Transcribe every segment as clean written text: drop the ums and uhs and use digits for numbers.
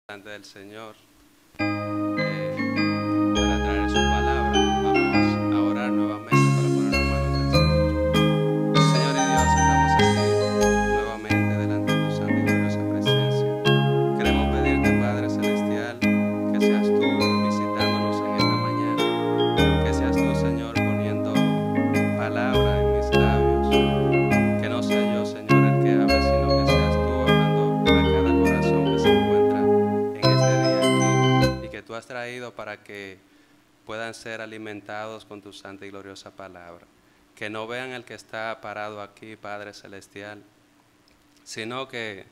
delante del Señor para traer su palabra. Vamos a orar nuevamente para poner en manos del Señor. Señor y Dios, estamos aquí nuevamente delante de tu santa y gloriosa presencia. Queremos pedirte, Padre Celestial, que seas tú visitándonos en esta mañana, que seas tú, Señor, poniendo palabra en mis labios, que no sea yo, Señor, el que hable, sino que seas tú hablando a cada corazón que se encuentra en este día aquí y que tú has traído para que puedan ser alimentados con tu santa y gloriosa palabra. Que no vean el que está parado aquí, Padre Celestial, sino que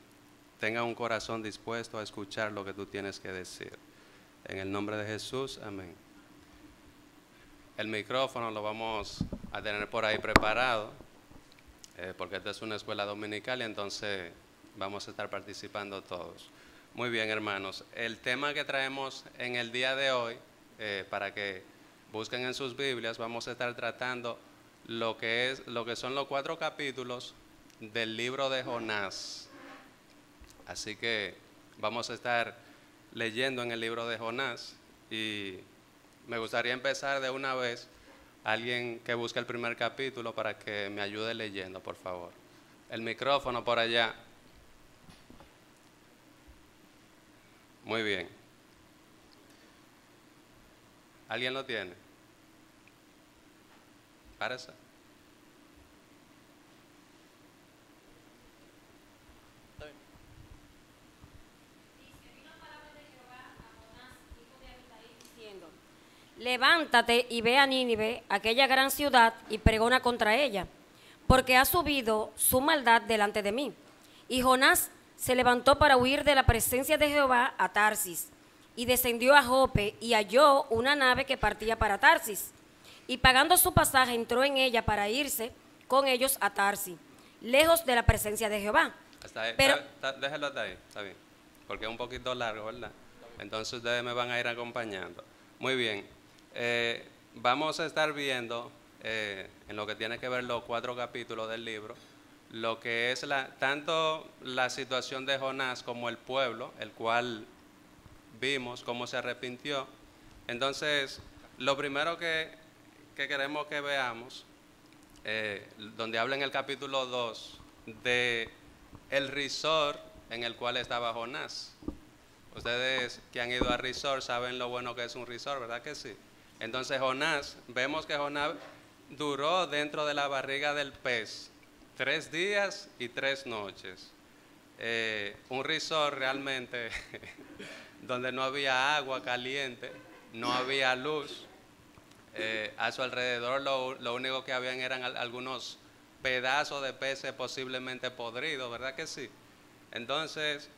tengan un corazón dispuesto a escuchar lo que tú tienes que decir. En el nombre de Jesús, amén. El micrófono lo vamos a tener por ahí preparado, porque esta es una escuela dominical y entonces vamos a estar participando todos. Muy bien, hermanos. El tema que traemos en el día de hoy, para que busquen en sus Biblias, vamos a estar tratando lo que son los 4 capítulos del libro de Jonás. Así que vamos a estar leyendo en el libro de Jonás y me gustaría empezar de una vez. Alguien que busque el primer capítulo para que me ayude leyendo, por favor. El micrófono por allá. Muy bien. ¿Alguien lo tiene? Parece. Levántate y ve a Nínive, aquella gran ciudad, y pregona contra ella, porque ha subido su maldad delante de mí. Y Jonás se levantó para huir de la presencia de Jehová a Tarsis, y descendió a Jope, y halló una nave que partía para Tarsis. Y pagando su pasaje, entró en ella para irse con ellos a Tarsis, lejos de la presencia de Jehová. Hasta ahí. Pero, Déjelo hasta ahí, está bien. Porque es un poquito largo, ¿verdad? Entonces ustedes me van a ir acompañando. Muy bien. Vamos a estar viendo en lo que tiene que ver los 4 capítulos del libro, lo que es tanto la situación de Jonás como el pueblo, el cual vimos cómo se arrepintió. Entonces, lo primero que queremos que veamos, donde habla en el capítulo 2 de el resort en el cual estaba Jonás. Ustedes que han ido a resort saben lo bueno que es un resort, ¿verdad que sí? Entonces vemos que Jonás duró dentro de la barriga del pez 3 días y 3 noches. Un resort realmente donde no había agua caliente, no había luz. A su alrededor lo único que habían eran algunos pedazos de peces posiblemente podridos, ¿verdad que sí? Entonces,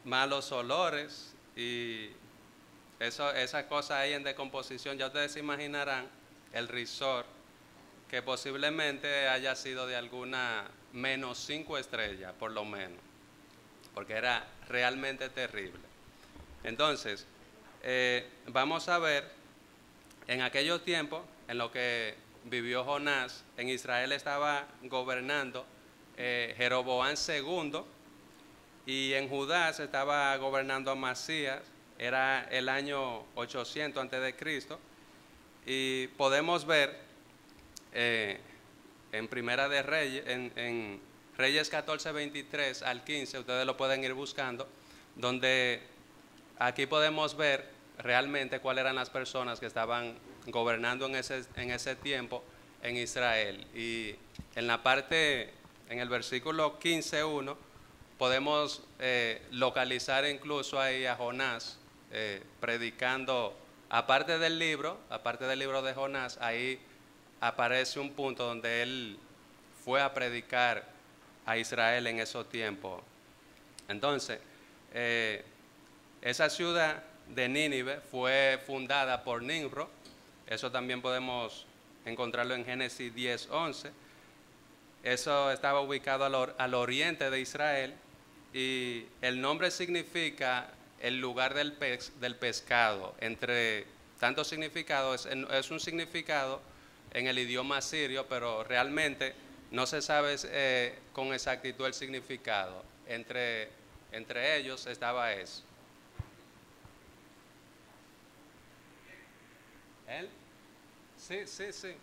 malos olores y esas cosas ahí en decomposición, ya ustedes se imaginarán el resort que posiblemente haya sido de alguna -5 estrellas, por lo menos, porque era realmente terrible. Entonces, vamos a ver, en aquellos tiempos, en lo que vivió Jonás, en Israel estaba gobernando Jeroboam II, y en Judá se estaba gobernando Amasías. Era el año 800 antes de Cristo, y podemos ver en Primera de Reyes, en Reyes 14, 23 al 15, ustedes lo pueden ir buscando, donde aquí podemos ver realmente cuáles eran las personas que estaban gobernando en ese tiempo en Israel. Y en la parte, en el versículo 15:1, podemos localizar incluso ahí a Jonás predicando, aparte del libro de Jonás. Ahí aparece un punto donde él fue a predicar a Israel en esos tiempos. Entonces, esa ciudad de Nínive fue fundada por Nimrod. Eso también podemos encontrarlo en Génesis 10:11. Eso estaba ubicado al oriente de Israel, y el nombre significa el lugar del pescado. Entre tantos significados, es un significado en el idioma sirio, pero realmente no se sabe con exactitud el significado. Entre ellos estaba eso. Él, sí, sí, sí.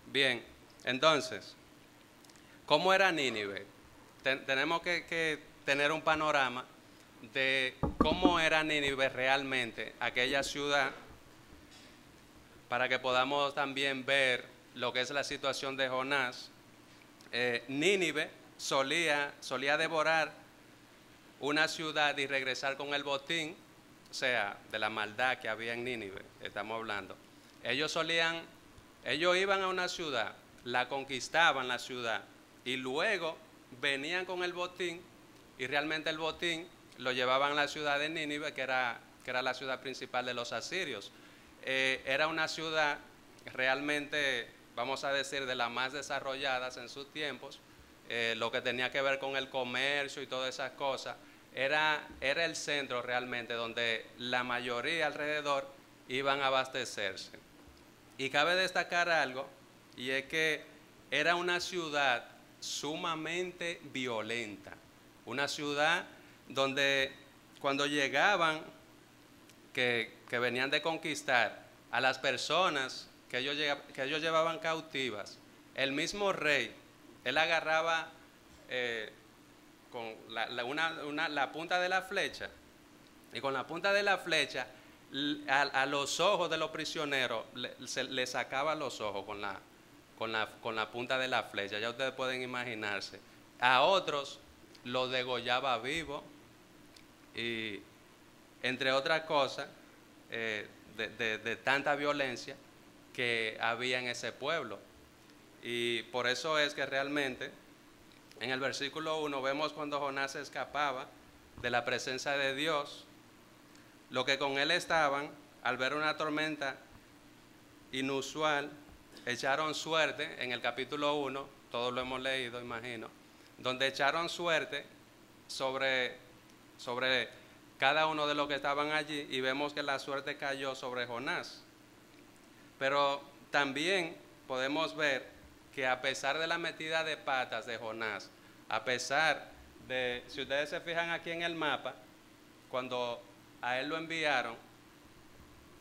Bien, entonces, ¿cómo era Nínive? Tenemos que tener un panorama de cómo era Nínive realmente, aquella ciudad, para que podamos también ver lo que es la situación de Jonás. Nínive solía devorar una ciudad y regresar con el botín, o sea, de la maldad que había en Nínive, estamos hablando. Ellos iban a una ciudad, la conquistaban la ciudad y luego venían con el botín y realmente el botín lo llevaban a la ciudad de Nínive, que era la ciudad principal de los asirios. Era una ciudad realmente, vamos a decir, de las más desarrolladas en sus tiempos, lo que tenía que ver con el comercio y todas esas cosas. Era el centro realmente donde la mayoría alrededor iban a abastecerse. Y cabe destacar algo, y es que era una ciudad sumamente violenta, una ciudad donde cuando llegaban, que venían de conquistar a las personas que ellos llevaban cautivas, el mismo rey, él agarraba con la punta de la flecha, y con la punta de la flecha a los ojos de los prisioneros le sacaba los ojos con la punta de la flecha. Ya ustedes pueden imaginarse. A otros los degollaba vivo, y entre otras cosas, de tanta violencia que había en ese pueblo. Y por eso es que realmente en el versículo 1 vemos cuando Jonás escapaba de la presencia de Dios, lo que con él estaban, al ver una tormenta inusual, echaron suerte. En el capítulo 1, todos lo hemos leído, imagino, donde echaron suerte sobre cada uno de los que estaban allí, y vemos que la suerte cayó sobre Jonás. Pero también podemos ver que a pesar de la metida de patas de Jonás, a pesar de, si ustedes se fijan aquí en el mapa, cuando a él lo enviaron,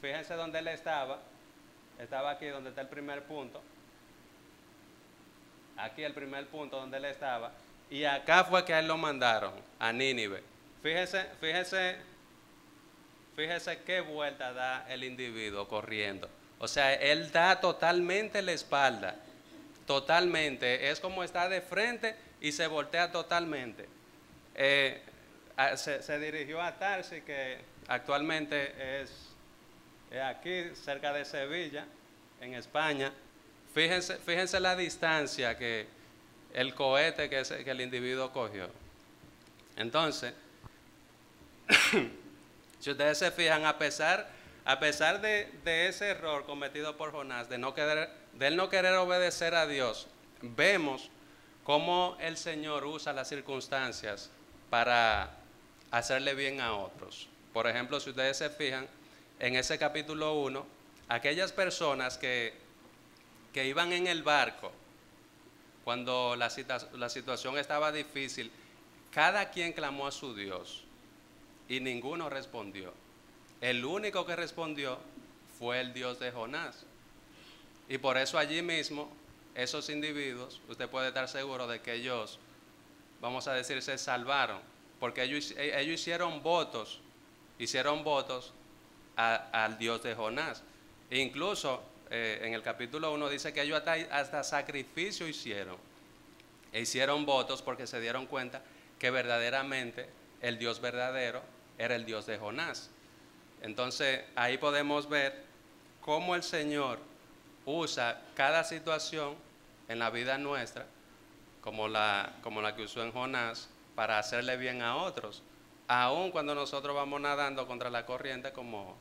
fíjense dónde él estaba aquí donde está el primer punto, aquí el primer punto donde él estaba, y acá fue que a él lo mandaron, a Nínive. Fíjese qué vuelta da el individuo corriendo. O sea, él da totalmente la espalda, totalmente, es como está de frente y se voltea totalmente. Se dirigió a Tarsis, que actualmente es aquí cerca de Sevilla, en España. Fíjense la distancia que el cohete que el individuo cogió. Entonces, si ustedes se fijan, a pesar de ese error cometido por Jonás, de él no querer obedecer a Dios, vemos cómo el Señor usa las circunstancias para hacerle bien a otros. Por ejemplo, si ustedes se fijan, en ese capítulo 1, aquellas personas que iban en el barco, cuando la situación estaba difícil, cada quien clamó a su Dios y ninguno respondió. El único que respondió fue el Dios de Jonás. Y por eso allí mismo, esos individuos, usted puede estar seguro de que ellos, vamos a decir, se salvaron, porque ellos hicieron votos al Dios de Jonás. E incluso en el capítulo 1 dice que ellos hasta sacrificio hicieron. E hicieron votos porque se dieron cuenta que verdaderamente el Dios verdadero era el Dios de Jonás. Entonces ahí podemos ver cómo el Señor usa cada situación en la vida nuestra, como la que usó en Jonás, para hacerle bien a otros, aun cuando nosotros vamos nadando contra la corriente, como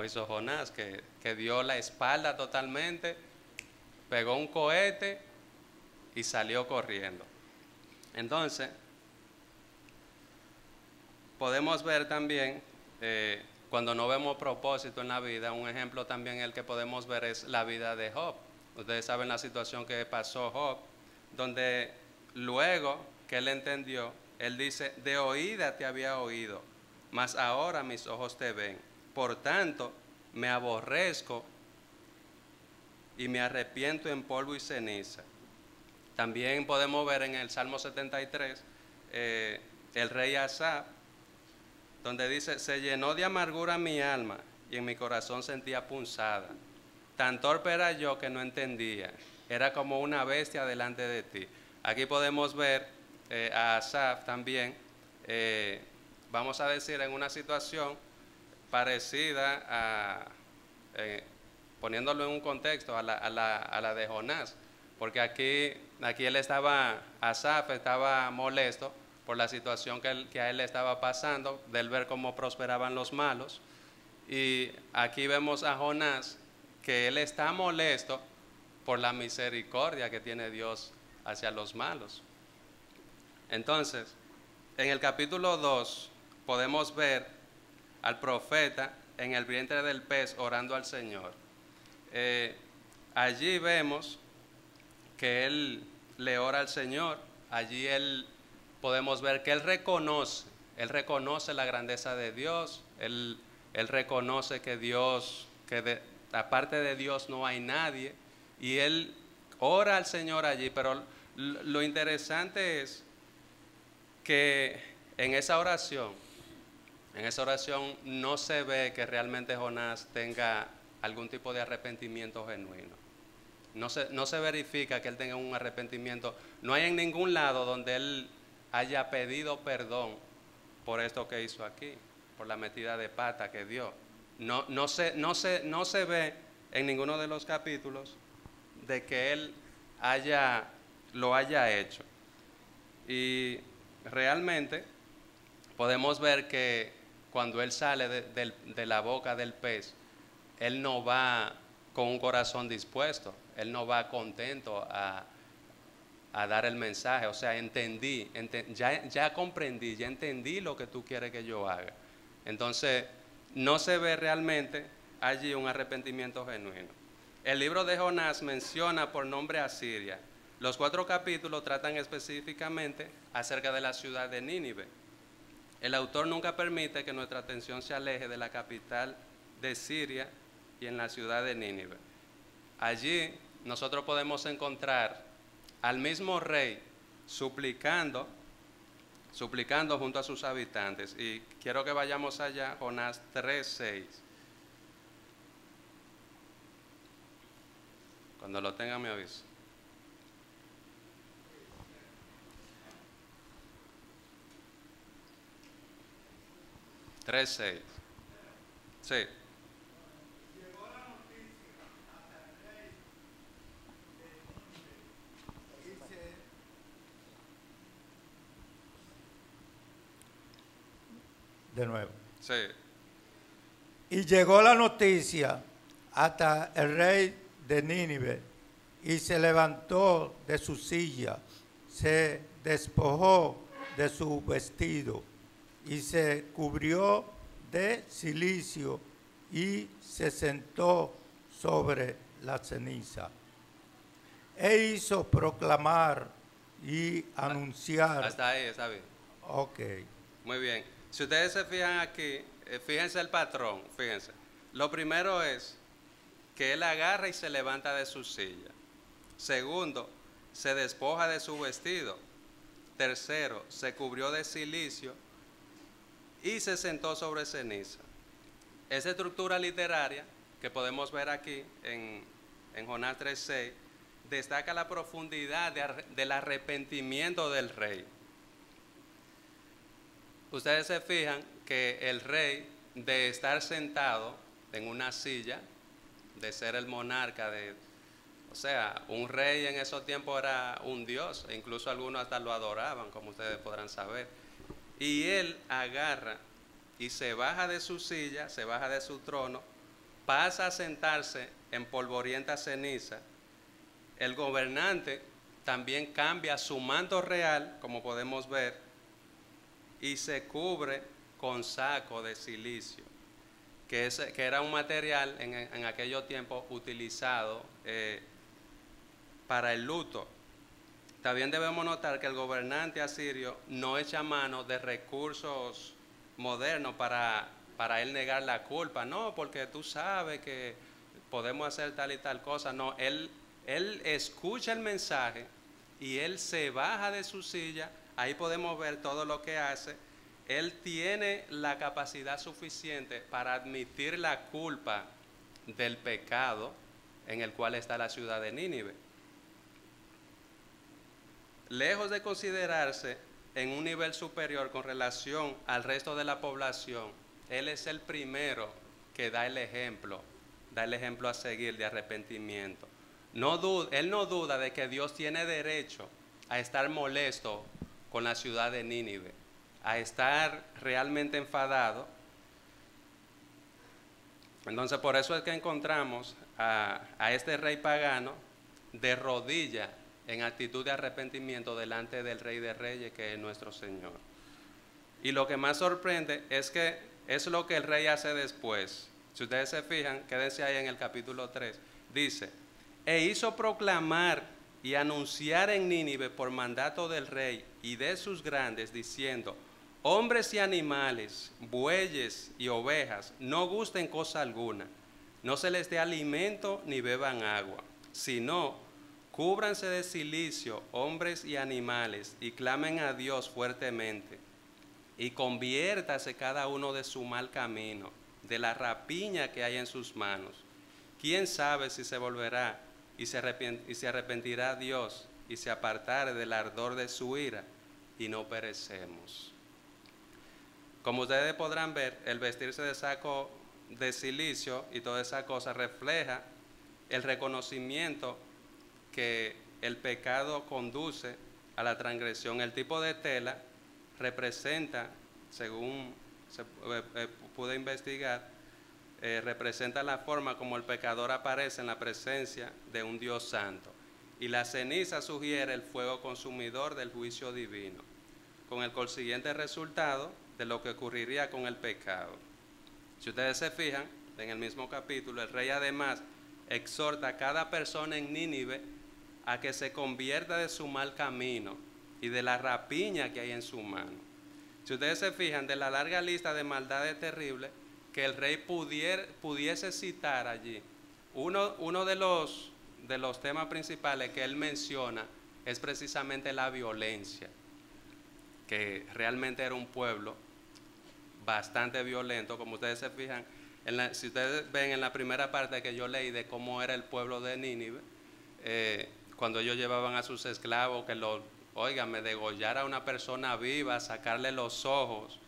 hizo Jonás, que dio la espalda totalmente, pegó un cohete y salió corriendo. Entonces, podemos ver también, cuando no vemos propósito en la vida, un ejemplo también el que podemos ver es la vida de Job. Ustedes saben la situación que pasó Job, donde luego que él entendió, él dice: de oída te había oído, mas ahora mis ojos te ven. Por tanto, me aborrezco y me arrepiento en polvo y ceniza. También podemos ver en el Salmo 73, el rey Asaf, donde dice, se llenó de amargura mi alma y en mi corazón sentía punzada. Tan torpe era yo que no entendía, era como una bestia delante de ti. Aquí podemos ver a Asaf también, vamos a decir, en una situación parecida a, poniéndolo en un contexto, a la de Jonás, porque aquí Asaf estaba molesto por la situación que a él le estaba pasando, del ver cómo prosperaban los malos, y aquí vemos a Jonás que él está molesto por la misericordia que tiene Dios hacia los malos. Entonces, en el capítulo 2 podemos ver al profeta en el vientre del pez orando al Señor. Allí vemos que él le ora al Señor. Allí podemos ver que él reconoce la grandeza de Dios. Él reconoce que aparte de Dios no hay nadie, y él ora al Señor allí. Pero lo interesante es que en esa oración no se ve que realmente Jonás tenga algún tipo de arrepentimiento genuino. No se verifica que él tenga un arrepentimiento. No hay en ningún lado donde él haya pedido perdón por esto que hizo aquí, por la metida de pata que dio. No se ve en ninguno de los capítulos de que él lo haya hecho. Y realmente podemos ver que cuando él sale de la boca del pez, él no va con un corazón dispuesto, él no va contento a dar el mensaje. O sea, ya comprendí, ya entendí lo que tú quieres que yo haga. Entonces, no se ve realmente allí un arrepentimiento genuino. El libro de Jonás menciona por nombre a Siria. Los 4 capítulos tratan específicamente acerca de la ciudad de Nínive. El autor nunca permite que nuestra atención se aleje de la capital de Siria y en la ciudad de Nínive. Allí nosotros podemos encontrar al mismo rey suplicando junto a sus habitantes. Y quiero que vayamos allá, Jonás 3:6. Cuando lo tenga me avisa. 3:6. Sí. De nuevo. Sí. Y llegó la noticia hasta el rey de Nínive, y se levantó de su silla, se despojó de su vestido, y se cubrió de cilicio, y se sentó sobre la ceniza. E hizo proclamar y anunciar. Hasta ahí, está bien. Ok. Muy bien. Si ustedes se fijan aquí, fíjense el patrón, fíjense. Lo primero es que él agarra y se levanta de su silla. Segundo, se despoja de su vestido. Tercero, se cubrió de cilicio y se sentó sobre ceniza. Esa estructura literaria que podemos ver aquí en Jonás 3:6 destaca la profundidad del arrepentimiento del rey. Ustedes se fijan que el rey, de estar sentado en una silla, de ser el monarca o sea, un rey en esos tiempos era un dios, e incluso algunos hasta lo adoraban, como ustedes podrán saber. Y él agarra y se baja de su silla, se baja de su trono, pasa a sentarse en polvorienta ceniza. El gobernante también cambia su manto real, como podemos ver, y se cubre con saco de cilicio, que era un material en aquellos tiempos utilizado para el luto. También debemos notar que el gobernante asirio no echa mano de recursos modernos para para él negar la culpa. No, porque tú sabes que podemos hacer tal y tal cosa. No, él escucha el mensaje y él se baja de su silla. Ahí podemos ver todo lo que hace. Él tiene la capacidad suficiente para admitir la culpa del pecado en el cual está la ciudad de Nínive. Lejos de considerarse en un nivel superior con relación al resto de la población, él es el primero que da el ejemplo a seguir de arrepentimiento. Él no duda de que Dios tiene derecho a estar molesto con la ciudad de Nínive, a estar realmente enfadado. Entonces, por eso es que encontramos a este rey pagano de rodillas en actitud de arrepentimiento delante del Rey de Reyes, que es nuestro Señor. Y lo que más sorprende es que es lo que el rey hace después. Si ustedes se fijan, quédense ahí en el capítulo 3. Dice: e hizo proclamar y anunciar en Nínive por mandato del rey y de sus grandes, diciendo: hombres y animales, bueyes y ovejas, no gusten cosa alguna, no se les dé alimento ni beban agua, sino cúbranse de cilicio hombres y animales y clamen a Dios fuertemente, y conviértase cada uno de su mal camino, de la rapiña que hay en sus manos. ¿Quién sabe si se volverá y se arrepentirá Dios y se apartare del ardor de su ira y no perecemos? Como ustedes podrán ver, el vestirse de saco de cilicio y toda esa cosa refleja el reconocimiento que el pecado conduce a la transgresión. El tipo de tela representa, según se pude investigar, representa la forma como el pecador aparece en la presencia de un Dios santo. Y la ceniza sugiere el fuego consumidor del juicio divino, con el consiguiente resultado de lo que ocurriría con el pecado. Si ustedes se fijan, en el mismo capítulo, el rey además exhorta a cada persona en Nínive a que se convierta de su mal camino y de la rapiña que hay en su mano. Si ustedes se fijan, de la larga lista de maldades terribles que el rey pudiese citar allí, uno de los temas principales que él menciona es precisamente la violencia, que realmente era un pueblo bastante violento. Como ustedes se fijan, si ustedes ven en la primera parte que yo leí de cómo era el pueblo de Nínive, cuando ellos llevaban a sus esclavos, que me degollara a una persona viva, sacarle los ojos,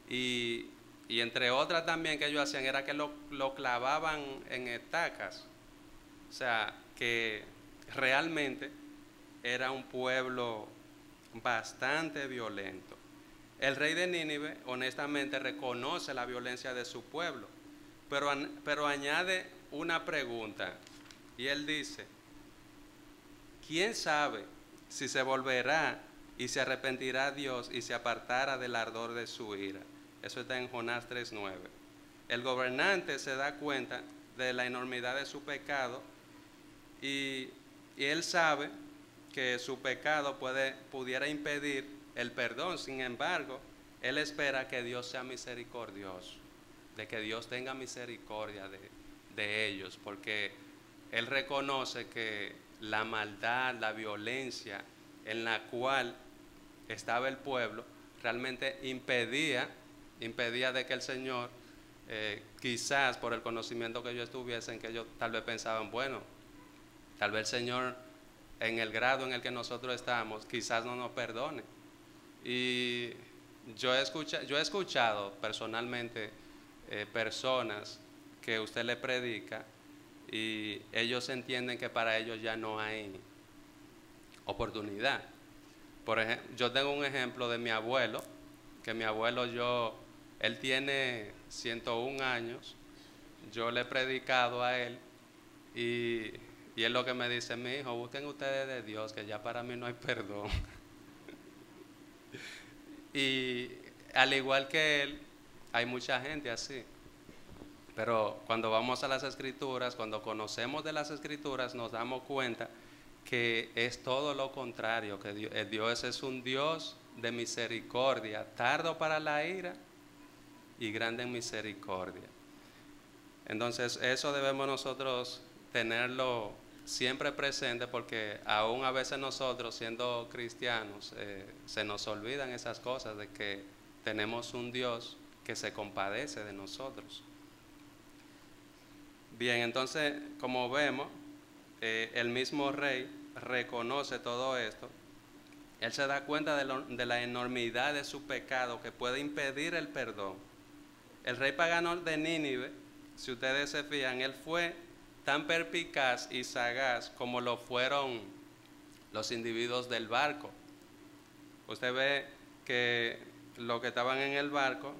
y entre otras también que ellos hacían era que lo clavaban en estacas. O sea, que realmente era un pueblo bastante violento. El rey de Nínive honestamente reconoce la violencia de su pueblo, pero añade una pregunta, y él dice: ¿quién sabe si se volverá y se arrepentirá Dios y se apartará del ardor de su ira? Eso está en Jonás 3:9. El gobernante se da cuenta de la enormidad de su pecado y él sabe que su pecado pudiera impedir el perdón. Sin embargo, él espera que Dios sea misericordioso, de que Dios tenga misericordia de ellos, porque él reconoce que la maldad, la violencia en la cual estaba el pueblo realmente impedía de que el Señor, quizás por el conocimiento que ellos tuviesen, que ellos tal vez pensaban, bueno, tal vez el Señor en el grado en el que nosotros estamos quizás no nos perdone. Y yo he escuchado personalmente personas que usted le predica y ellos entienden que para ellos ya no hay oportunidad. Por ejemplo, yo tengo un ejemplo de mi abuelo, que mi abuelo él tiene 101 años, yo le he predicado a él y él lo que me dice: mi hijo, busquen ustedes de Dios, que ya para mí no hay perdón. Y al igual que él, hay mucha gente así. Pero cuando vamos a las Escrituras, cuando conocemos de las Escrituras, nos damos cuenta que es todo lo contrario, que Dios es un Dios de misericordia, tardo para la ira y grande en misericordia. Entonces eso debemos nosotros tenerlo siempre presente, porque aún a veces nosotros, siendo cristianos, se nos olvidan esas cosas, de que tenemos un Dios que se compadece de nosotros. Bien, entonces, como vemos, el mismo rey reconoce todo esto. Él se da cuenta de la enormidad de su pecado que puede impedir el perdón. El rey pagano de Nínive, si ustedes se fijan, él fue tan perspicaz y sagaz como lo fueron los individuos del barco. Usted ve que los que estaban en el barco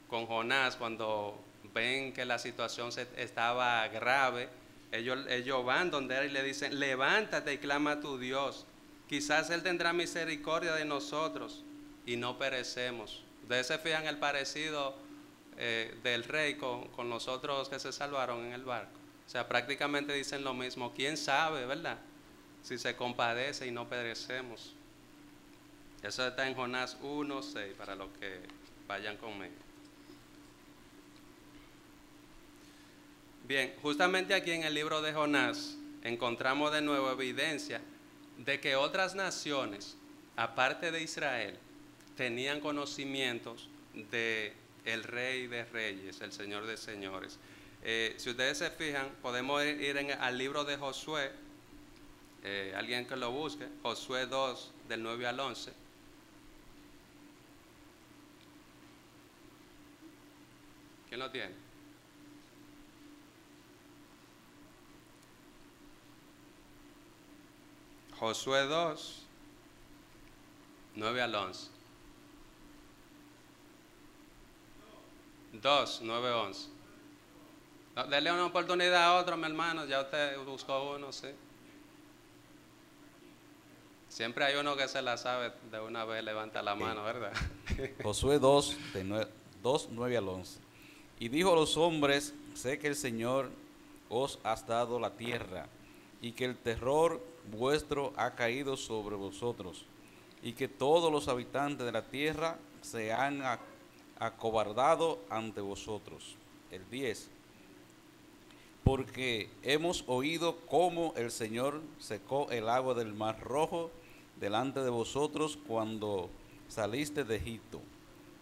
con Jonás, cuando ven que la situación estaba grave, ellos van donde él y le dicen: levántate y clama a tu Dios, quizás él tendrá misericordia de nosotros y no perecemos. Ustedes se fijan el parecido del rey con los otros que se salvaron en el barco. O sea, prácticamente dicen lo mismo. ¿Quién sabe, verdad? Si se compadece y no perecemos. Eso está en Jonás 1:6, para los que vayan conmigo. Bien, justamente aquí en el libro de Jonás encontramos de nuevo evidencia de que otras naciones, aparte de Israel, tenían conocimientos de el Rey de Reyes, el Señor de Señores. Si ustedes se fijan, podemos ir al libro de Josué, alguien que lo busque, Josué 2, del 9 al 11. ¿Quién lo tiene? Josué 2, 9 al 11. 2, 9, 11. No, dele una oportunidad a otro, mi hermano. Ya usted buscó uno, sí. Siempre hay uno que se la sabe de una vez, levanta la mano, ¿verdad? Josué 2, 9 al 11. Y dijo a los hombres: sé que el Señor os ha dado la tierra, y que el terror vuestro ha caído sobre vosotros, y que todos los habitantes de la tierra se han acobardado ante vosotros. El 10. Porque hemos oído cómo el Señor secó el agua del Mar Rojo delante de vosotros cuando saliste de Egipto,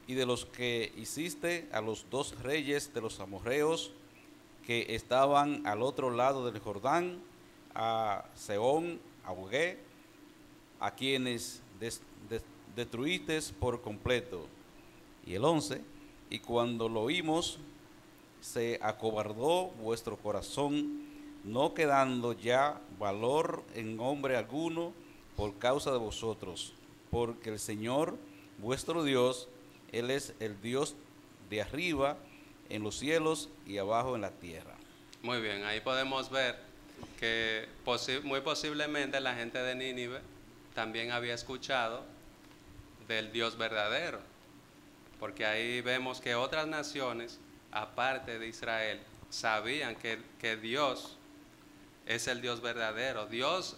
y de los que hiciste a los 2 reyes de los amorreos que estaban al otro lado del Jordán, a Sehón, a Og, a quienes destruiste por completo. Y el 11, y cuando lo oímos, se acobardó vuestro corazón, no quedando ya valor en hombre alguno por causa de vosotros, porque el Señor vuestro Dios, Él es el Dios de arriba en los cielos y abajo en la tierra. Muy bien, ahí podemos ver que muy posiblemente la gente de Nínive también había escuchado del Dios verdadero, porque ahí vemos que otras naciones, aparte de Israel, sabían que Dios es el Dios verdadero. Dios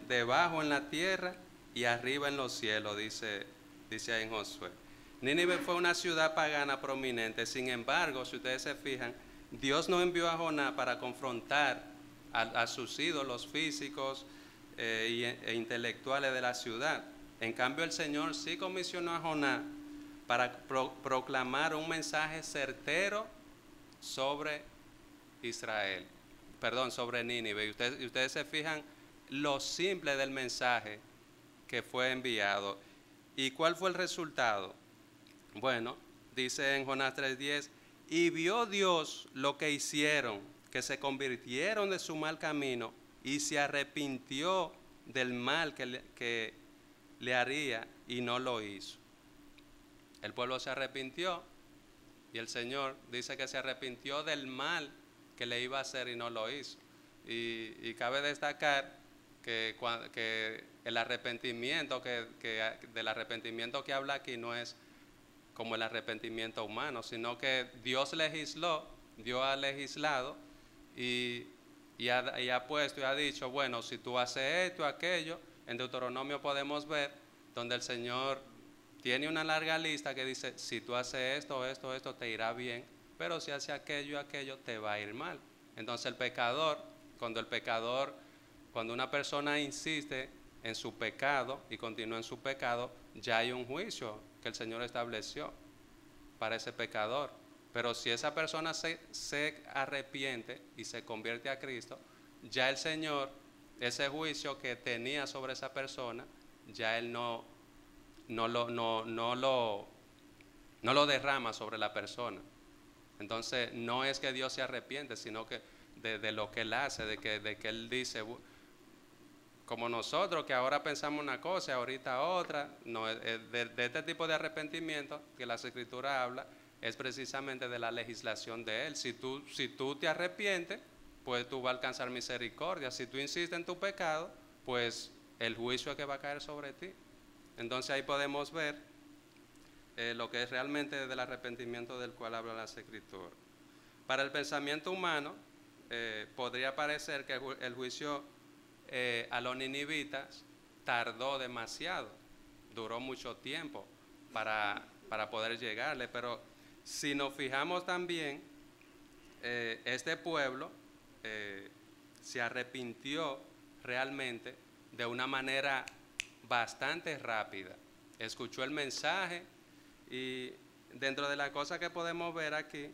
debajo en la tierra y arriba en los cielos, dice ahí en Josué. Nínive fue una ciudad pagana prominente. Sin embargo, si ustedes se fijan, Dios no envió a Jonás para confrontar a sus ídolos físicos e intelectuales de la ciudad. En cambio, el Señor sí comisionó a Jonás para proclamar un mensaje certero sobre Israel, sobre Nínive. Y ustedes se fijan lo simple del mensaje que fue enviado. ¿Y cuál fue el resultado? Bueno, dice en Jonás 3:10, y vio Dios lo que hicieron, que se convirtieron de su mal camino, y se arrepintió del mal que le haría, y no lo hizo. El pueblo se arrepintió, y el Señor dice que se arrepintió del mal que le iba a hacer y no lo hizo. Y cabe destacar que el arrepentimiento del arrepentimiento que habla aquí no es como el arrepentimiento humano, sino que Dios ha legislado y ha puesto y ha dicho, bueno, si tú haces esto, aquello. En Deuteronomio podemos ver donde el Señor tiene una larga lista que dice, si tú haces esto, esto, esto, te irá bien, pero si haces aquello y aquello, te va a ir mal. Entonces el pecador, cuando una persona insiste en su pecado y continúa en su pecado, ya hay un juicio que el Señor estableció para ese pecador. Pero si esa persona se arrepiente y se convierte a Cristo, ya el Señor, ese juicio que tenía sobre esa persona, ya Él no lo derrama sobre la persona. Entonces no es que Dios se arrepiente, sino que de lo que Él hace, de que Él dice, como nosotros que ahora pensamos una cosa y ahorita otra, no, de este tipo de arrepentimiento que las Escrituras habla, es precisamente de la legislación de Él. Si tú te arrepientes, pues tú vas a alcanzar misericordia. Si tú insistes en tu pecado, pues el juicio es que va a caer sobre ti. Entonces ahí podemos ver lo que es realmente del arrepentimiento del cual habla las Escrituras. Para el pensamiento humano, podría parecer que el juicio a los ninivitas tardó demasiado, duró mucho tiempo para poder llegarle, pero si nos fijamos también, este pueblo se arrepintió realmente de una manera bastante rápida, escuchó el mensaje y dentro de las cosas que podemos ver aquí,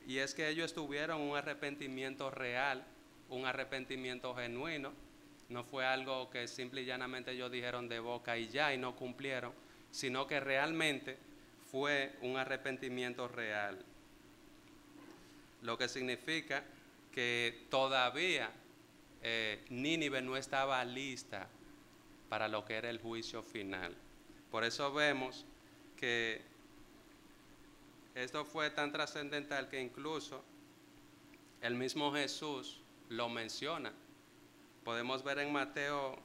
y es que ellos tuvieron un arrepentimiento real, un arrepentimiento genuino, no fue algo que simple y llanamente ellos dijeron de boca y ya y no cumplieron, sino que realmente fue un arrepentimiento real, lo que significa que todavía Nínive no estaba lista para lo que era el juicio final. Por eso vemos que esto fue tan trascendental que incluso el mismo Jesús lo menciona. Podemos ver en Mateo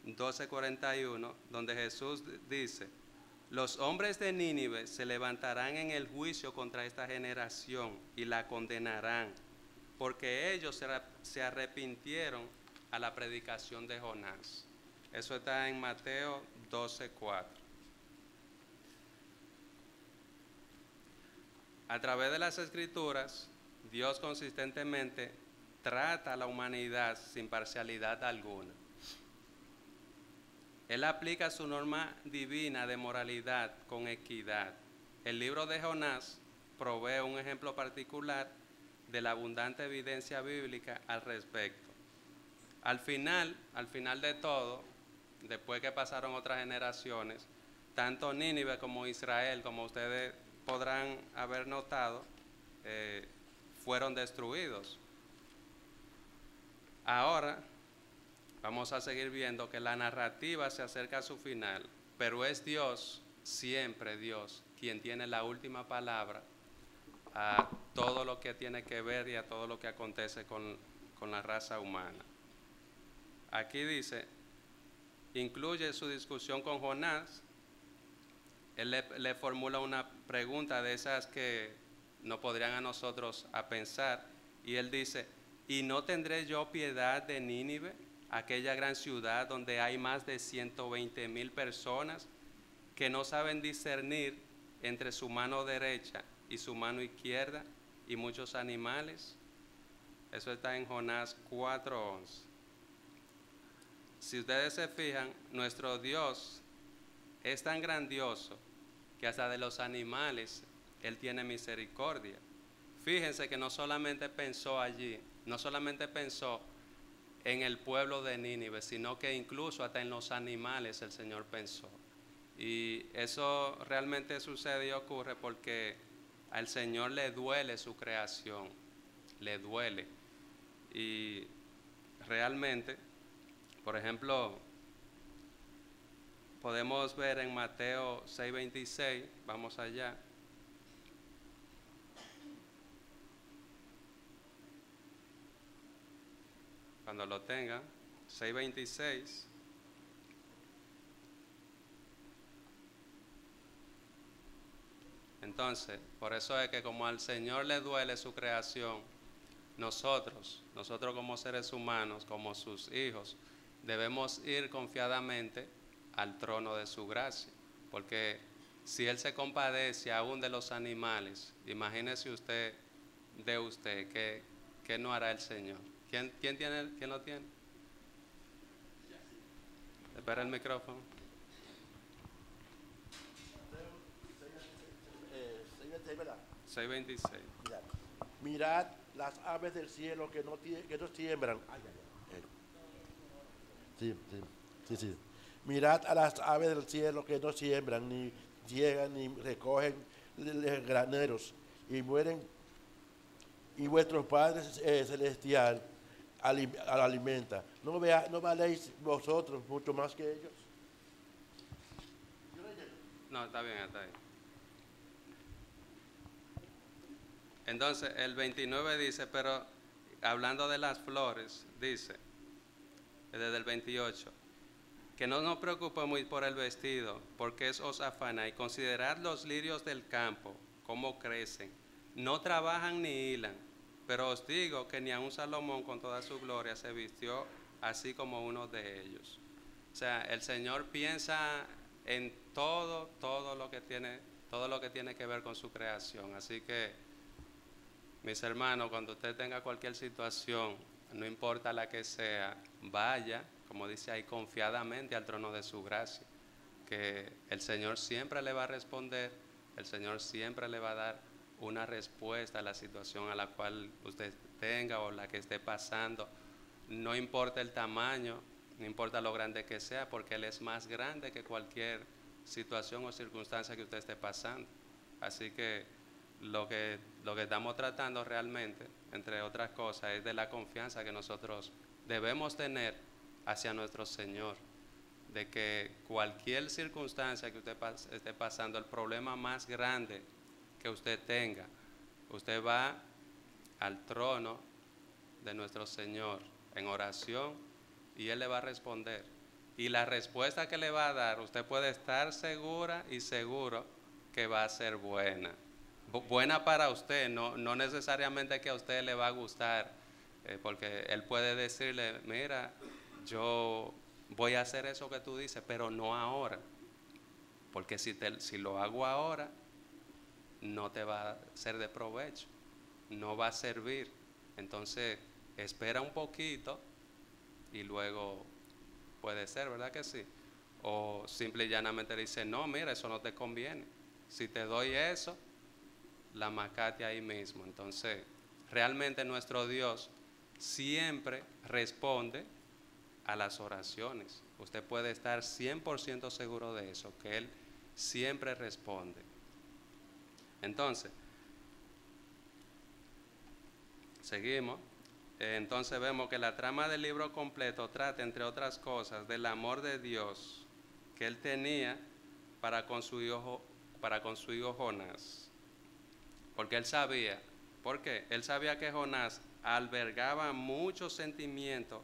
12:41, donde Jesús dice, los hombres de Nínive se levantarán en el juicio contra esta generación y la condenarán, porque ellos se arrepintieron a la predicación de Jonás. Eso está en Mateo 12:4. A través de las Escrituras, Dios consistentemente trata a la humanidad sin parcialidad alguna. Él aplica su norma divina de moralidad con equidad. El libro de Jonás provee un ejemplo particular de la abundante evidencia bíblica al respecto. Al final de todo, después que pasaron otras generaciones, tanto Nínive como Israel, como ustedes podrán haber notado, fueron destruidos. Ahora vamos a seguir viendo que la narrativa se acerca a su final, pero es Dios, siempre Dios, quien tiene la última palabra a todo lo que tiene que ver y a todo lo que acontece con la raza humana. Aquí dice, incluye su discusión con Jonás. Él le formula una pregunta de esas que no podrían a nosotros a pensar, y él dice, ¿y no tendré yo piedad de Nínive, aquella gran ciudad donde hay más de 120,000 personas que no saben discernir entre su mano derecha y su mano izquierda y muchos animales? Eso está en Jonás 4:11. Si ustedes se fijan, nuestro Dios es tan grandioso que hasta de los animales Él tiene misericordia. Fíjense que no solamente pensó allí, no solamente pensó en el pueblo de Nínive, sino que incluso hasta en los animales el Señor pensó. Y eso realmente sucede y ocurre porque al Señor le duele su creación, le duele. Y realmente, por ejemplo, podemos ver en Mateo 6:26, vamos allá. Cuando lo tengan, 6:26. Entonces, por eso es que como al Señor le duele su creación, nosotros como seres humanos, como sus hijos, debemos ir confiadamente al trono de su gracia. porque si Él se compadece aún de los animales, imagínese usted de usted, ¿qué no hará el Señor? ¿Quién lo tiene? Espera el micrófono. ¿Verdad? 6:26. Mirad, mirad las aves del cielo que no siembran. Sí, sí, sí, sí. Mirad a las aves del cielo que no siembran, ni llegan, ni recogen graneros, y mueren, y vuestro Padre celestial alimenta. ¿No valéis vosotros mucho más que ellos? No, está bien, está ahí. Entonces, el 29 dice, pero hablando de las flores, dice, desde el 28, que no nos preocupemos por el vestido, porque os afana, y considerad los lirios del campo, cómo crecen, no trabajan ni hilan, pero os digo que ni aun Salomón con toda su gloria se vistió así como uno de ellos. O sea, el Señor piensa en todo lo que tiene que ver con su creación. Así que, mis hermanos, cuando usted tenga cualquier situación, no importa la que sea, vaya, como dice ahí, confiadamente al trono de su gracia, que el Señor siempre le va a responder, el Señor siempre le va a dar una respuesta a la situación a la cual usted tenga o la que esté pasando. No importa el tamaño, no importa lo grande que sea, porque Él es más grande que cualquier situación o circunstancia que usted esté pasando. Así que lo que estamos tratando realmente, entre otras cosas, es de la confianza que nosotros debemos tener hacia nuestro Señor, de que cualquier circunstancia que usted esté pasando, el problema más grande que usted tenga, usted va al trono de nuestro Señor en oración y Él le va a responder. Y la respuesta que le va a dar, usted puede estar segura y seguro que va a ser buena. Buena para usted, no necesariamente que a usted le va a gustar, porque Él puede decirle, mira, yo voy a hacer eso que tú dices, pero no ahora, porque si lo hago ahora, no te va a ser de provecho, no va a servir. Entonces, espera un poquito y luego puede ser, ¿verdad que sí? O simple y llanamente dice, no, mira, eso no te conviene. Si te doy eso, la macate ahí mismo. Entonces, realmente nuestro Dios siempre responde a las oraciones. Usted puede estar 100% seguro de eso, que Él siempre responde. Entonces, seguimos. Entonces vemos que la trama del libro completo trata, entre otras cosas, del amor de Dios que Él tenía para con su hijo Jonás. Porque Él sabía, ¿por qué? Él sabía que Jonás albergaba muchos sentimientos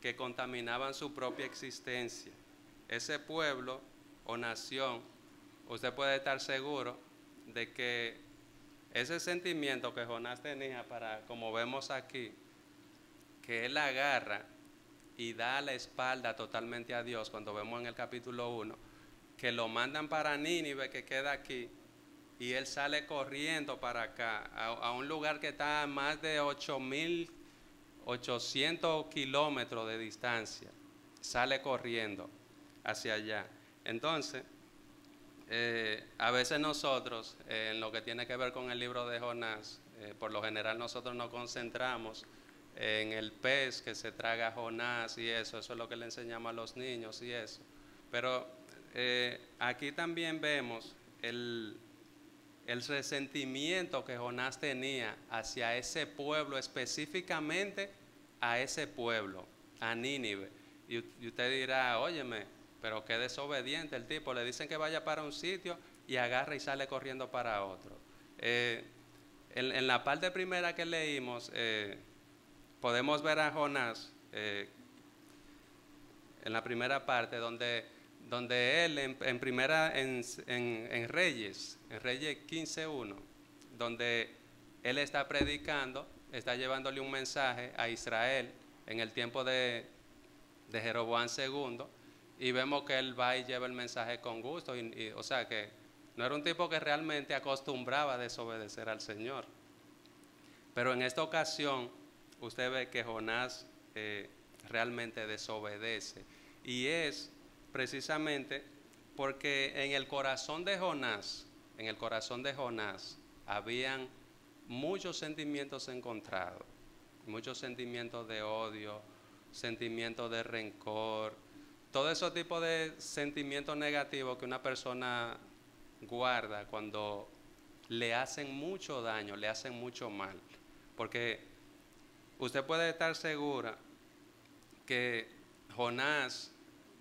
que contaminaban su propia existencia. Ese pueblo o nación, usted puede estar seguro de que ese sentimiento que Jonás tenía para, como vemos aquí, que él agarra y da la espalda totalmente a Dios, cuando vemos en el capítulo 1, que lo mandan para Nínive, que queda aquí, y él sale corriendo para acá, a un lugar que está a más de 8.800 kilómetros de distancia, sale corriendo hacia allá. Entonces, a veces nosotros, en lo que tiene que ver con el libro de Jonás, por lo general nosotros nos concentramos en el pez que se traga a Jonás y eso es lo que le enseñamos a los niños y eso. Pero aquí también vemos el resentimiento que Jonás tenía hacia ese pueblo, específicamente a ese pueblo, a Nínive. Y usted dirá, óyeme, pero qué desobediente el tipo, le dicen que vaya para un sitio y agarra y sale corriendo para otro. En la parte primera que leímos, podemos ver a Jonás, en la primera parte, donde él, en Reyes 15:1, donde él está predicando, está llevándole un mensaje a Israel en el tiempo de Jeroboam II, y vemos que él va y lleva el mensaje con gusto, o sea que no era un tipo que realmente acostumbraba a desobedecer al Señor. Pero en esta ocasión usted ve que Jonás realmente desobedece, y es precisamente porque en el corazón de Jonás habían muchos sentimientos encontrados, muchos sentimientos de odio, sentimientos de rencor, todo ese tipo de sentimientos negativos que una persona guarda cuando le hacen mucho daño, le hacen mucho mal. Porque usted puede estar segura que Jonás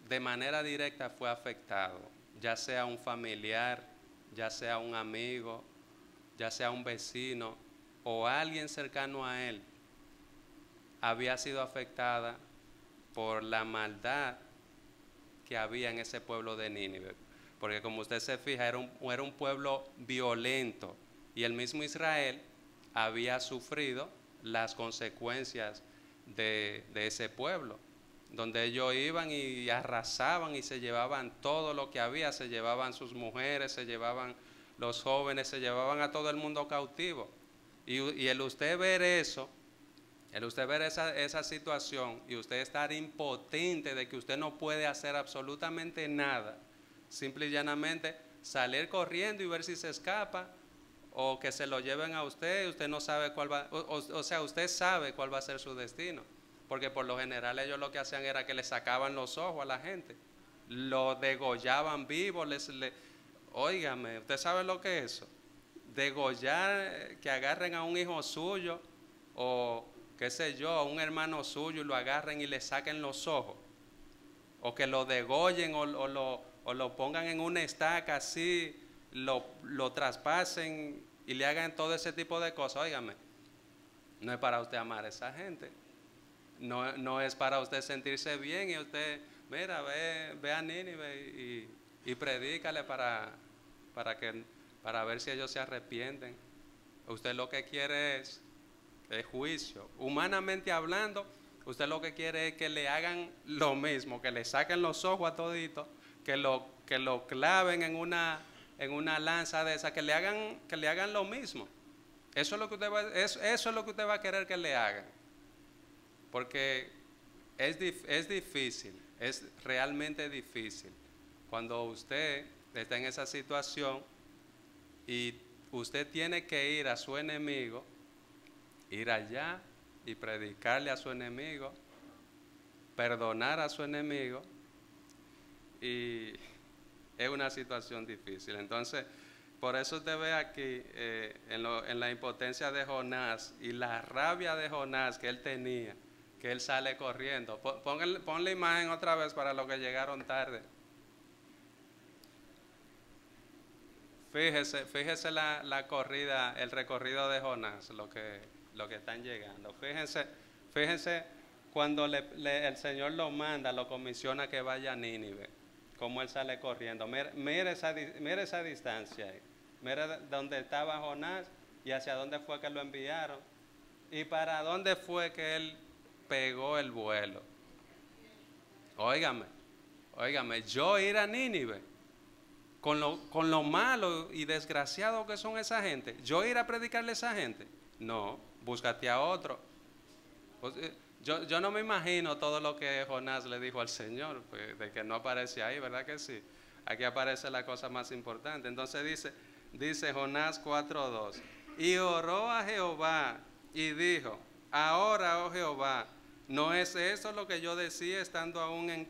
de manera directa fue afectado, ya sea un familiar, ya sea un amigo, ya sea un vecino o alguien cercano a él, había sido afectada por la maldad que había en ese pueblo de Nínive. Porque como usted se fija, era un pueblo violento, y el mismo Israel había sufrido las consecuencias de ese pueblo, donde ellos iban y arrasaban y se llevaban todo lo que había, se llevaban sus mujeres, se llevaban los jóvenes, se llevaban a todo el mundo cautivo. Y el usted ver eso, esa situación, y usted estar impotente de que usted no puede hacer absolutamente nada, simple y llanamente salir corriendo y ver si se escapa, o que se lo lleven a usted, usted no sabe cuál va, o sea, usted sabe cuál va a ser su destino, porque por lo general ellos lo que hacían era que le sacaban los ojos a la gente, lo degollaban vivo, óigame, ¿usted sabe lo que es eso? Degollar, que agarren a un hijo suyo, o qué sé yo, a un hermano suyo, y lo agarren y le saquen los ojos, o que lo degollen o lo pongan en una estaca así, lo traspasen y le hagan todo ese tipo de cosas. Óigame, no es para usted amar a esa gente, no es para usted sentirse bien y usted, mira, ve a Nínive y predícale para ver si ellos se arrepienten. Usted lo que quiere es juicio. Humanamente hablando, usted lo que quiere es que le hagan lo mismo, que le saquen los ojos a todito, que lo claven en una lanza de esa, que le hagan lo mismo. Eso es lo que usted va a querer que le hagan. Porque es difícil, es realmente difícil cuando usted está en esa situación y usted tiene que ir a su enemigo, ir allá y predicarle a su enemigo, perdonar a su enemigo, y es una situación difícil. Entonces, por eso usted ve aquí en la impotencia de Jonás y la rabia de Jonás que él tenía, que él sale corriendo. Pon la imagen otra vez para los que llegaron tarde. Fíjese la corrida, el recorrido de Jonás, lo que están llegando. Fíjense cuando el Señor lo manda, lo comisiona que vaya a Nínive, cómo él sale corriendo. Mira esa distancia ahí. Mira dónde estaba Jonás y hacia dónde fue que lo enviaron. Y para dónde fue que él pegó el vuelo. Óigame, yo ir a Nínive, con lo malo y desgraciado que son esa gente, yo ir a predicarle a esa gente. No, búscate a otro. Yo no me imagino todo lo que Jonás le dijo al Señor, pues, de que no aparece ahí, ¿verdad que sí? Aquí aparece la cosa más importante. Entonces dice Jonás 4:2, y oró a Jehová y dijo, ahora, oh Jehová, ¿no es eso lo que yo decía estando aún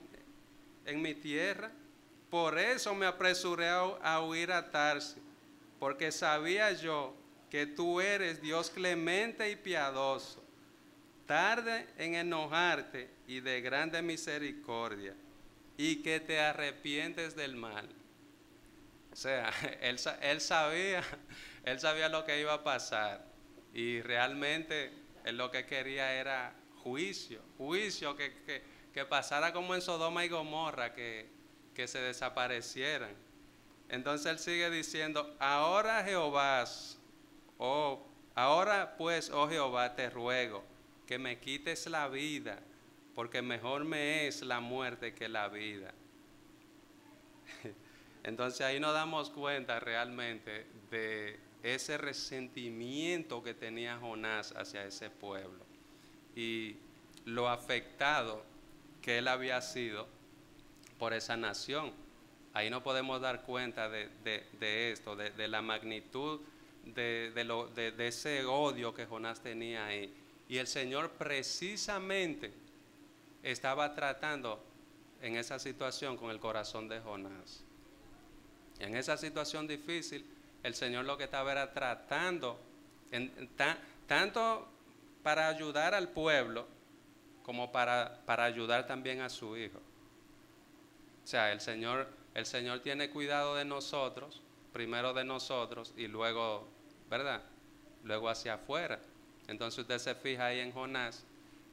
en mi tierra? Por eso me apresuré a huir a Tarsis, porque sabía yo que tú eres Dios clemente y piadoso, tarde en enojarte y de grande misericordia, y que te arrepientes del mal. O sea, él sabía lo que iba a pasar, y realmente él lo que quería era juicio, que pasara como en Sodoma y Gomorra, que se desaparecieran. Entonces él sigue diciendo, ahora pues, oh Jehová, te ruego que me quites la vida, porque mejor me es la muerte que la vida. Entonces ahí nos damos cuenta realmente de ese resentimiento que tenía Jonás hacia ese pueblo y lo afectado que él había sido por esa nación. Ahí nos podemos dar cuenta de esto, de la magnitud de ese odio que Jonás tenía ahí. Y el Señor precisamente estaba tratando en esa situación con el corazón de Jonás. En esa situación difícil, el Señor lo que estaba era tratando, tanto para ayudar al pueblo, como para ayudar también a su Hijo. O sea, el Señor tiene cuidado de nosotros, primero de nosotros y luego, ¿verdad? Luego hacia afuera. Entonces usted se fija ahí en Jonás,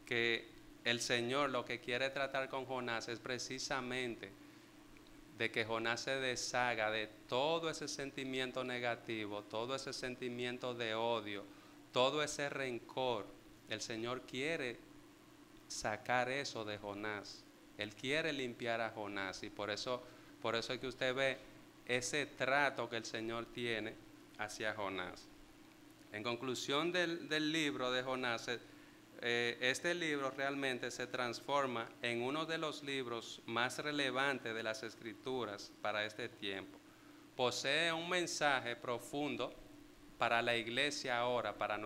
que el Señor lo que quiere tratar con Jonás es precisamente de que Jonás se deshaga de todo ese sentimiento negativo, todo ese sentimiento de odio, todo ese rencor. El Señor quiere sacar eso de Jonás. Él quiere limpiar a Jonás y por eso es que usted ve ese trato que el Señor tiene hacia Jonás. En conclusión del libro de Jonás, este libro realmente se transforma en uno de los libros más relevantes de las Escrituras para este tiempo. Posee un mensaje profundo para la iglesia ahora, para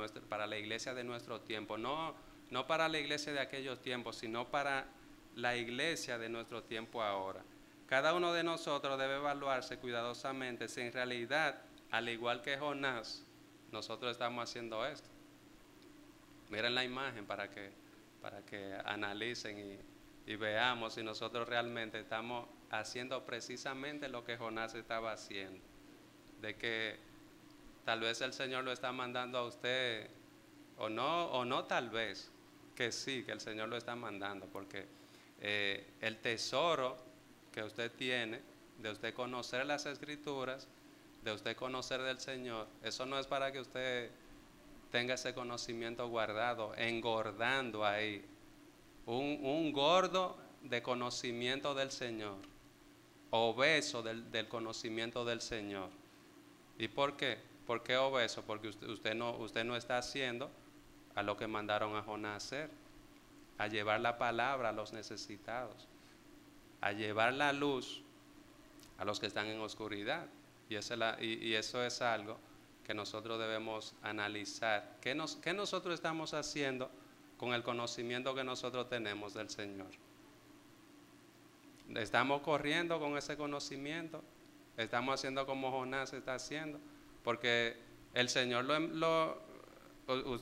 la iglesia de nuestro tiempo, no para la iglesia de aquellos tiempos, sino para la iglesia de nuestro tiempo ahora. Cada uno de nosotros debe evaluarse cuidadosamente si en realidad, al igual que Jonás, nosotros estamos haciendo esto. Miren la imagen para que analicen y veamos si nosotros realmente estamos haciendo precisamente lo que Jonás estaba haciendo. De que tal vez el Señor lo está mandando a usted, o no tal vez, que sí, que el Señor lo está mandando, porque el tesoro que usted tiene, de usted conocer las Escrituras, de usted conocer del Señor, eso no es para que usted tenga ese conocimiento guardado, engordando ahí, un gordo de conocimiento del Señor, obeso del conocimiento del Señor. ¿Y por qué? ¿Por qué obeso? Porque usted no está haciendo a lo que mandaron a Jonás hacer, a llevar la palabra a los necesitados, a llevar la luz a los que están en oscuridad. Y eso es algo que nosotros debemos analizar. ¿Qué nosotros estamos haciendo con el conocimiento que nosotros tenemos del Señor? ¿Estamos corriendo con ese conocimiento? ¿Estamos haciendo como Jonás está haciendo? Porque el Señor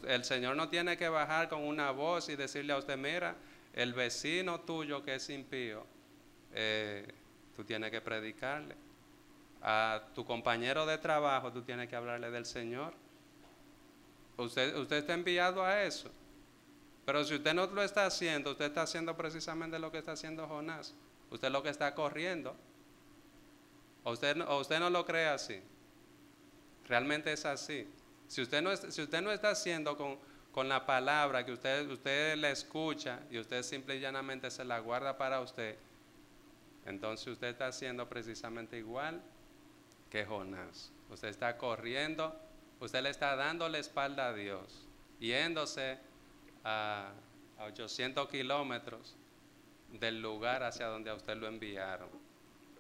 el Señor no tiene que bajar con una voz y decirle a usted, mira, el vecino tuyo que es impío, tú tienes que predicarle. A tu compañero de trabajo tú tienes que hablarle del Señor. Usted está enviado a eso. Pero si usted no lo está haciendo, usted está haciendo precisamente lo que está haciendo Jonás. Usted lo que está corriendo. ¿O usted no lo cree así? Realmente es así. Si usted no está haciendo con la palabra que usted la escucha y usted simple y llanamente se la guarda para usted, entonces usted está haciendo precisamente igual que Jonás. Usted está corriendo, usted le está dando la espalda a Dios, yéndose a 800 kilómetros del lugar hacia donde a usted lo enviaron.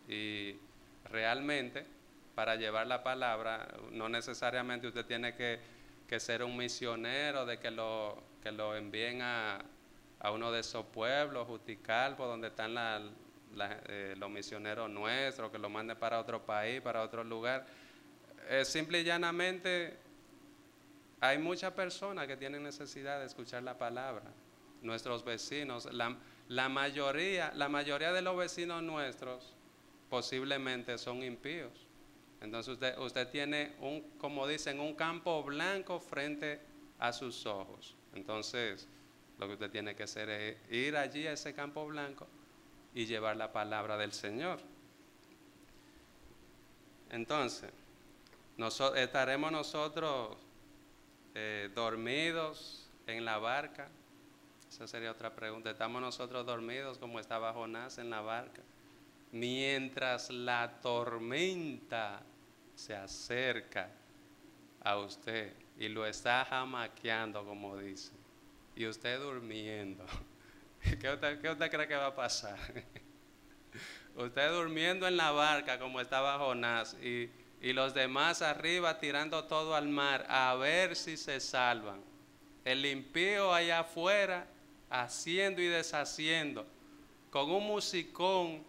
Y realmente, para llevar la palabra, no necesariamente usted tiene que ser un misionero, de que lo envíen a uno de esos pueblos, Juticalpo, donde están los misioneros nuestros, que lo manden para otro país, para otro lugar. Simple y llanamente hay muchas personas que tienen necesidad de escuchar la palabra. Nuestros vecinos, la mayoría de los vecinos nuestros posiblemente son impíos. Entonces usted tiene como dicen, un campo blanco frente a sus ojos. Entonces lo que usted tiene que hacer es ir allí a ese campo blanco y llevar la palabra del Señor. Entonces, estaremos nosotros dormidos en la barca. Esa sería otra pregunta. ¿Estamos nosotros dormidos como estaba Jonás en la barca? mientras la tormenta se acerca a usted y lo está jamaqueando, como dice, y usted durmiendo. ¿Qué usted cree que va a pasar? Usted durmiendo en la barca como estaba Jonás y los demás arriba tirando todo al mar a ver si se salvan. El impío allá afuera haciendo y deshaciendo, con un musicón,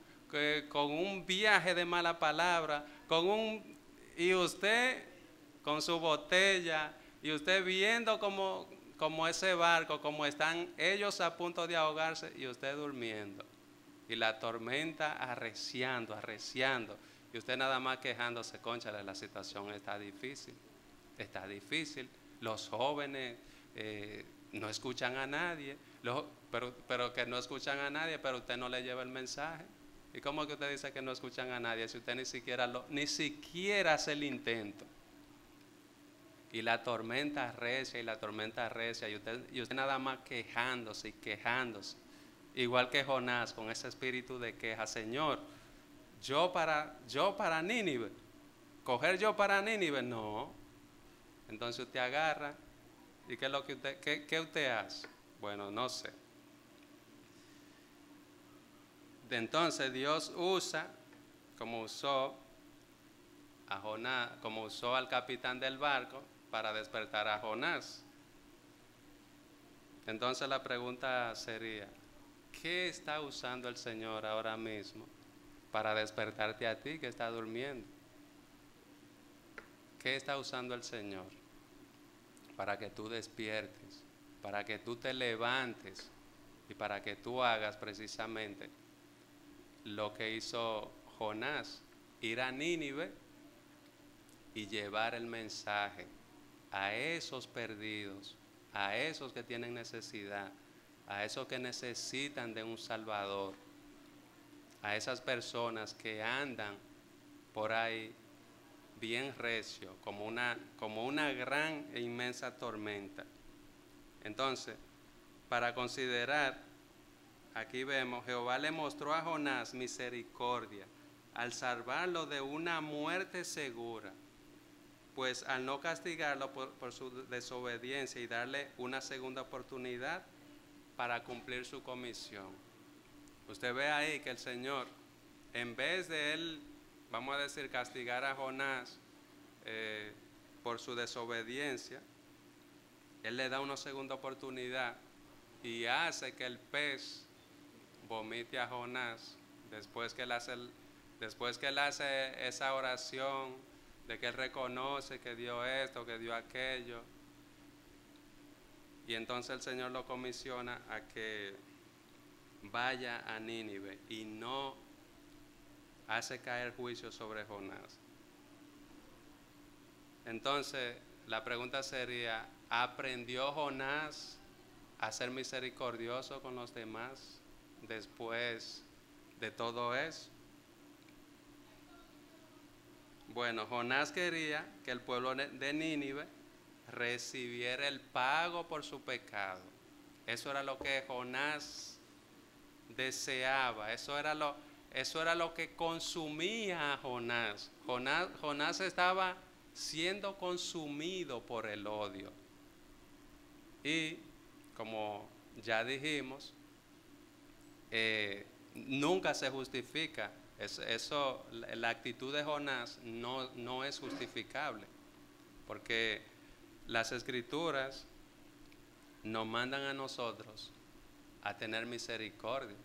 con un viaje de mala palabra, y usted con su botella, y usted viendo como ese barco, como están ellos a punto de ahogarse y usted durmiendo. Y la tormenta arreciando, y usted nada más quejándose, cónchale, la situación está difícil. Los jóvenes no escuchan a nadie, pero que no escuchan a nadie, pero usted no le lleva el mensaje. ¿Y cómo que usted dice que no escuchan a nadie si usted ni siquiera hace el intento? Y la tormenta arrecia, y usted nada más quejándose. Igual que Jonás, con ese espíritu de queja. Señor, yo para Nínive, coger yo para Nínive, no. Entonces usted agarra, ¿y qué es lo que qué usted hace? Bueno, no sé. Entonces Dios usa, como usó a Jonás, como usó al capitán del barco para despertar a Jonás. Entonces la pregunta sería, ¿qué está usando el Señor ahora mismo para despertarte a ti que estás durmiendo? ¿Qué está usando el Señor para que tú despiertes, para que tú te levantes y para que tú hagas precisamente lo que hizo Jonás, ir a Nínive y llevar el mensaje a esos perdidos, a esos que tienen necesidad, a esos que necesitan de un Salvador, a esas personas que andan por ahí bien recio, como una gran e inmensa tormenta. Entonces, para considerar, aquí vemos, Jehová le mostró a Jonás misericordia al salvarlo de una muerte segura, pues al no castigarlo por su desobediencia y darle una segunda oportunidad para cumplir su comisión. Usted ve ahí que el Señor, en vez de él, vamos a decir, castigar a Jonás por su desobediencia, él le da una segunda oportunidad y hace que el pez vomite a Jonás después que él hace esa oración de que él reconoce que dio esto, que dio aquello. Y entonces el Señor lo comisiona a que vaya a Nínive y no hace caer juicio sobre Jonás. Entonces la pregunta sería, ¿aprendió Jonás a ser misericordioso con los demás después de todo eso? Bueno, Jonás quería que el pueblo de Nínive recibiera el pago por su pecado. Eso era lo que Jonás deseaba, eso era lo que consumía a Jonás. Jonás estaba siendo consumido por el odio. Y como ya dijimos, nunca se justifica. La actitud de Jonás no es justificable, porque las Escrituras nos mandan a nosotros a tener misericordia.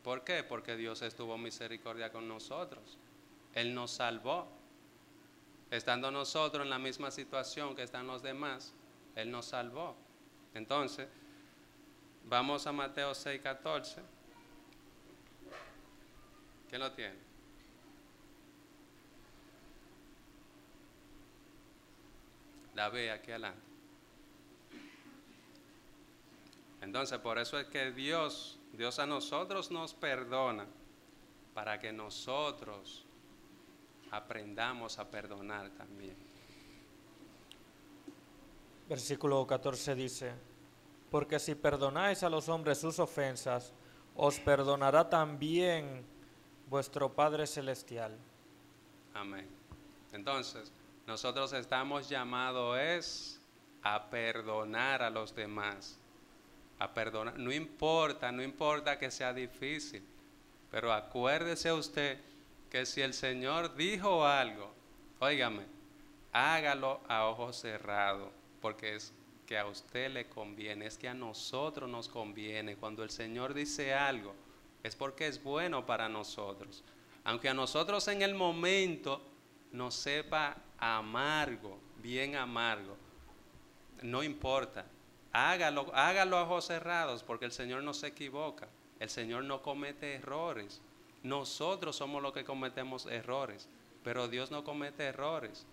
¿Por qué? Porque Dios estuvo misericordia con nosotros. Él nos salvó. Estando nosotros en la misma situación que están los demás, Él nos salvó. Entonces, vamos a Mateo 6:14. ¿Quién lo tiene? La ve aquí adelante. Entonces, por eso es que Dios a nosotros nos perdona, para que nosotros aprendamos a perdonar también. Versículo 14 dice, porque si perdonáis a los hombres sus ofensas, os perdonará también vuestro Padre Celestial. Amén. Entonces, nosotros estamos llamados a perdonar a los demás. A perdonar. No importa que sea difícil. Pero acuérdese usted que si el Señor dijo algo, óigame, hágalo a ojos cerrados, porque es que a usted le conviene, es que a nosotros nos conviene. Cuando el Señor dice algo, es porque es bueno para nosotros. Aunque a nosotros en el momento nos sepa amargo, bien amargo, no importa. Hágalo a ojos cerrados, porque el Señor no se equivoca. El Señor no comete errores. Nosotros somos los que cometemos errores, pero Dios no comete errores.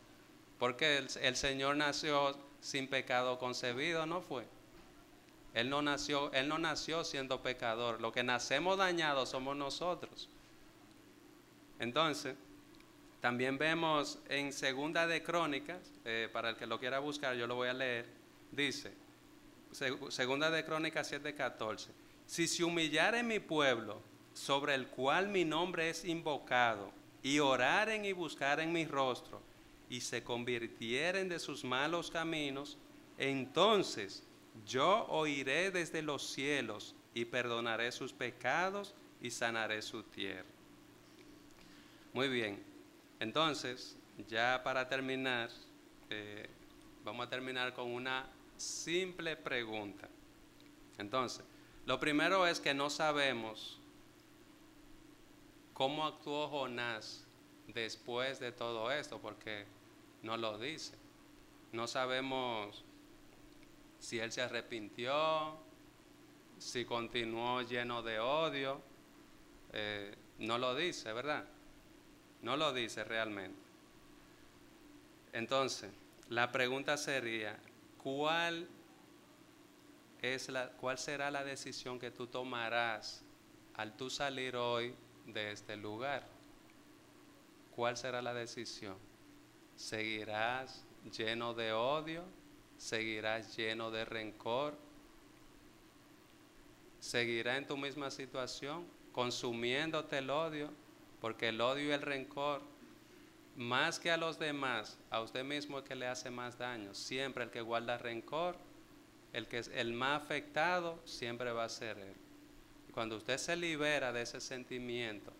Porque el Señor nació sin pecado concebido, ¿no fue? Él no nació siendo pecador. Lo que nacemos dañados somos nosotros. Entonces, también vemos en Segunda de Crónicas, para el que lo quiera buscar, yo lo voy a leer, dice, Segunda de Crónicas 7:14, si se humillare mi pueblo, sobre el cual mi nombre es invocado, y oraren y buscaren mi rostro, y se convirtieren de sus malos caminos, entonces yo oiré desde los cielos, y perdonaré sus pecados, y sanaré su tierra. Muy bien, entonces, ya para terminar, vamos a terminar con una simple pregunta. Entonces, lo primero es que no sabemos cómo actuó Jonás después de todo esto, porque no lo dice. No sabemos si él se arrepintió, si continuó lleno de odio. No lo dice, ¿verdad? No lo dice realmente. Entonces, la pregunta sería, ¿cuál será la decisión que tú tomarás al tú salir hoy de este lugar? ¿Cuál será la decisión? ¿Seguirás lleno de odio? ¿Seguirás lleno de rencor? ¿Seguirás en tu misma situación, consumiéndote el odio? Porque el odio y el rencor, más que a los demás, a usted mismo es que le hace más daño. Siempre el que guarda rencor, el que es el más afectado, siempre va a ser él. Y cuando usted se libera de ese sentimiento,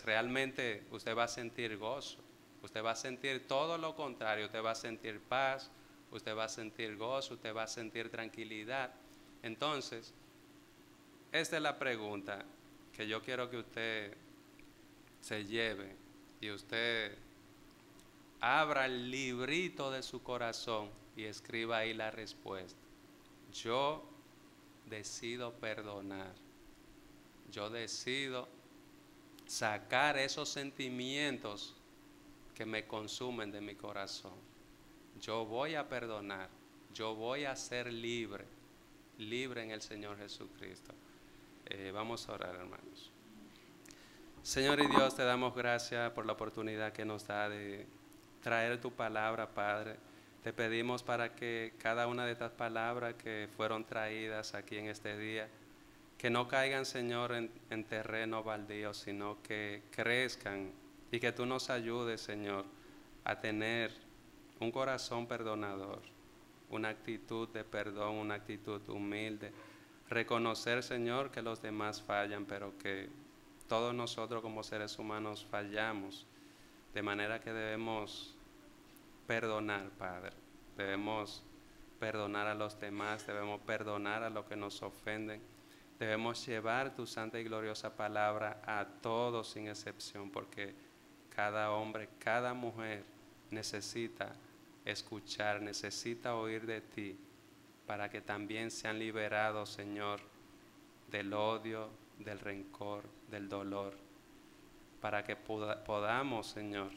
realmente usted va a sentir gozo. Usted va a sentir todo lo contrario. Usted va a sentir paz, usted va a sentir gozo, usted va a sentir tranquilidad. Entonces, esta es la pregunta que yo quiero que usted se lleve y usted abra el librito de su corazón y escriba ahí la respuesta. Yo decido perdonar. Yo decido sacar esos sentimientos que me consumen de mi corazón. Yo voy a perdonar. Yo voy a ser libre en el Señor Jesucristo. Vamos a orar, hermanos. Señor y Dios, te damos gracias por la oportunidad que nos da de traer tu palabra, Padre. Te pedimos para que cada una de estas palabras que fueron traídas aquí en este día, que no caigan, Señor, en terreno baldío, sino que crezcan y que tú nos ayudes, Señor, a tener un corazón perdonador, una actitud de perdón, una actitud humilde. Reconocer, Señor, que los demás fallan, pero que todos nosotros como seres humanos fallamos, de manera que debemos perdonar, Padre. Debemos perdonar a los demás, debemos perdonar a los que nos ofenden. Debemos llevar tu santa y gloriosa palabra a todos sin excepción, porque cada hombre, cada mujer necesita escuchar, necesita oír de ti, para que también sean liberados, Señor, del odio, del rencor, del dolor, para que podamos, Señor,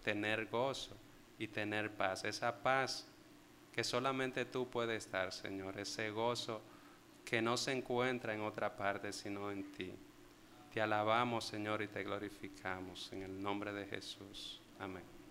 tener gozo y tener paz, esa paz que solamente tú puedes dar, Señor, ese gozo que no se encuentra en otra parte sino en ti. Te alabamos, Señor, y te glorificamos en el nombre de Jesús. Amén.